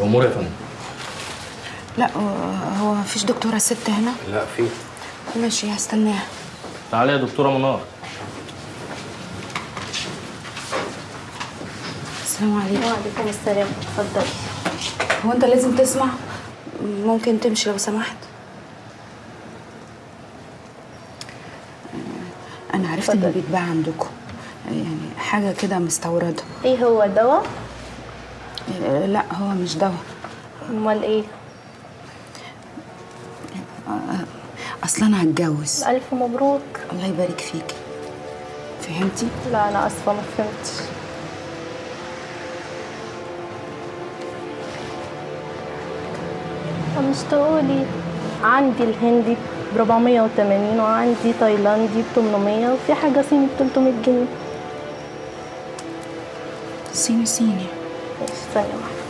امور يا فندم. لا هو مفيش دكتوره ست هنا؟ لا في. ماشي هستناها. تعالي يا دكتوره منار. السلام عليكم. وعليكم السلام، اتفضلي. هو انت لازم تسمع؟ ممكن تمشي لو سمحت. انا عرفت انه بيتباع عندكم يعني حاجه كده مستورده. ايه هو دواء؟ لا هو مش دواء. امال ايه؟ اصلا انا هتجوز. الف مبروك. الله يبارك فيك. فهمتي؟ لا انا اسفه ما فهمتش. مش تقولي عندي الهندي ب 480 وعندي تايلاندي ب 800 وفي حاجه صيني ب 300 جنيه. صيني. ماشي ثانيه واحده.